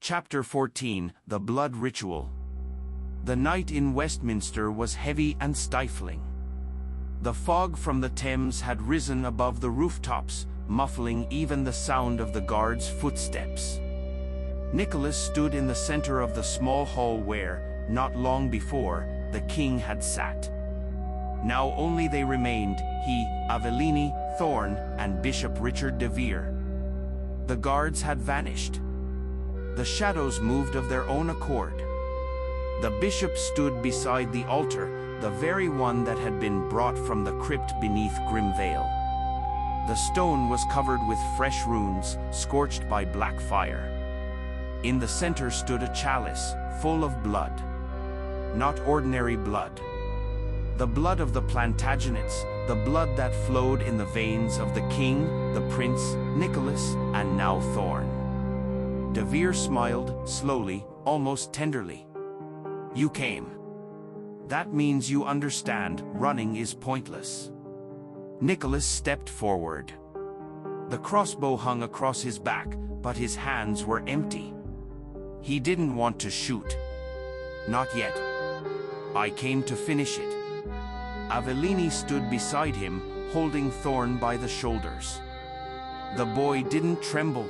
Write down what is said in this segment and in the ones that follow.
Chapter 14: The Blood Ritual. The night in Westminster was heavy and stifling. The fog from the Thames had risen above the rooftops, muffling even the sound of the guards' footsteps. Nicholas stood in the center of the small hall where, not long before, the king had sat. Now only they remained, he, Avellini, Thorn, and Bishop Richard de Vere. The guards had vanished. The shadows moved of their own accord. The bishop stood beside the altar, the very one that had been brought from the crypt beneath Grimvale. The stone was covered with fresh runes, scorched by black fire. In the center stood a chalice, full of blood. Not ordinary blood. The blood of the Plantagenets, the blood that flowed in the veins of the king, the prince, Nicholas, and now Thorn. De Vere smiled, slowly, almost tenderly. You came. That means you understand, running is pointless. Nicholas stepped forward. The crossbow hung across his back, but his hands were empty. He didn't want to shoot. Not yet. I came to finish it. Avellini stood beside him, holding Thorn by the shoulders. The boy didn't tremble.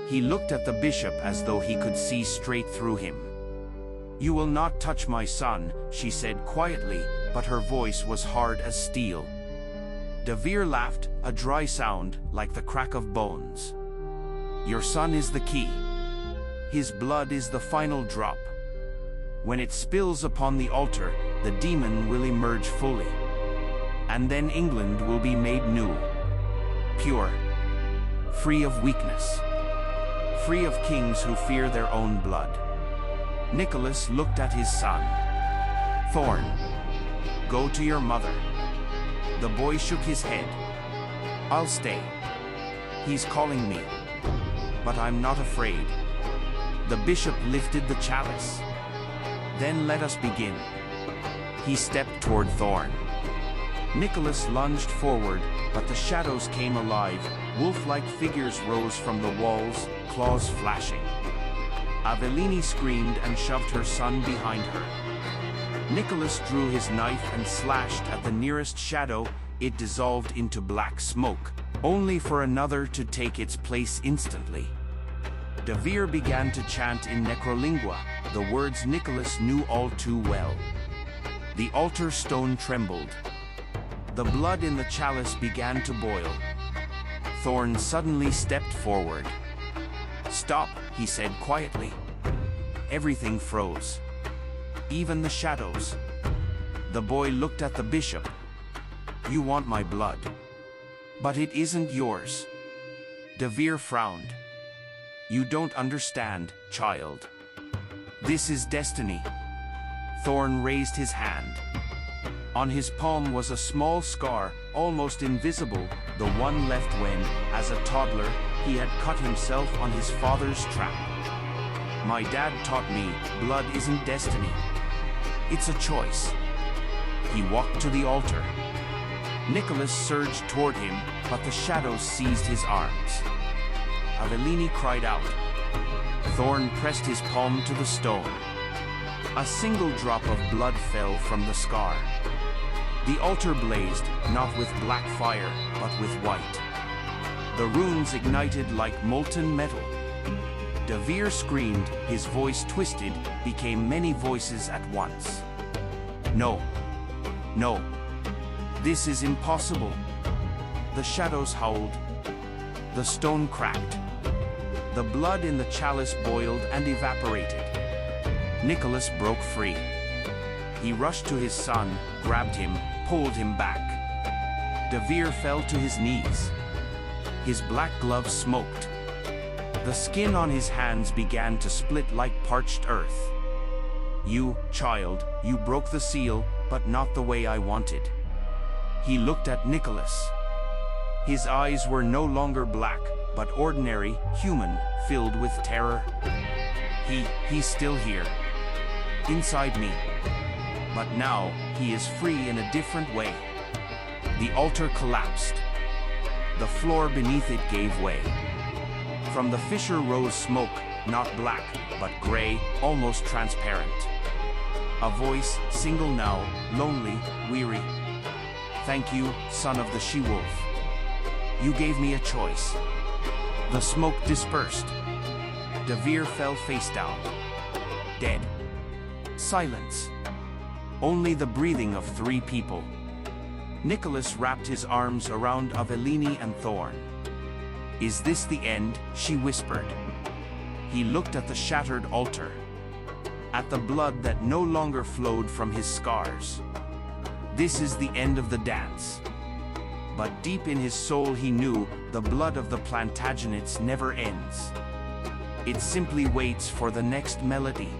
He looked at the bishop as though he could see straight through him. You will not touch my son, she said quietly, but her voice was hard as steel. De Vere laughed, a dry sound, like the crack of bones. Your son is the key. His blood is the final drop. When it spills upon the altar, the demon will emerge fully. And then England will be made new. Pure. Free of weakness. Free of kings who fear their own blood. Nicholas looked at his son. Thorn, go to your mother. The boy shook his head. I'll stay. He's calling me. But I'm not afraid. The bishop lifted the chalice. Then let us begin. He stepped toward Thorn. Nicholas lunged forward, but the shadows came alive. Wolf-like figures rose from the walls, claws flashing. Avellini screamed and shoved her son behind her. Nicholas drew his knife and slashed at the nearest shadow. It dissolved into black smoke, only for another to take its place instantly. De Vere began to chant in necrolingua, the words Nicholas knew all too well. The altar stone trembled. The blood in the chalice began to boil. Thorn suddenly stepped forward. Stop, he said quietly. Everything froze. Even the shadows. The boy looked at the bishop. You want my blood. But it isn't yours. De Vere frowned. You don't understand, child. This is destiny. Thorn raised his hand. On his palm was a small scar, almost invisible, the one left when, as a toddler, he had cut himself on his father's trap. My dad taught me, blood isn't destiny. It's a choice. He walked to the altar. Nicholas surged toward him, but the shadows seized his arms. Avellini cried out. Thorn pressed his palm to the stone. A single drop of blood fell from the scar. The altar blazed, not with black fire, but with white. The runes ignited like molten metal. De Vere screamed, his voice twisted, became many voices at once. No. No. This is impossible. The shadows howled. The stone cracked. The blood in the chalice boiled and evaporated. Nicholas broke free. He rushed to his son, grabbed him, pulled him back. De Vere fell to his knees. His black gloves smoked. The skin on his hands began to split like parched earth. You, child, you broke the seal, but not the way I wanted. He looked at Nicholas. His eyes were no longer black, but ordinary, human, filled with terror. He's still here. Inside me. But now, he is free in a different way. The altar collapsed. The floor beneath it gave way. From the fissure rose smoke, not black, but gray, almost transparent. A voice, single now, lonely, weary. Thank you, son of the she-wolf. You gave me a choice. The smoke dispersed. Devere fell face down. Dead. Silence. Only the breathing of 3 people. Nicholas wrapped his arms around Avellini and Thorn. Is this the end? She whispered. He looked at the shattered altar, at the blood that no longer flowed from his scars. This is the end of the dance. But deep in his soul he knew the blood of the Plantagenets never ends. It simply waits for the next melody.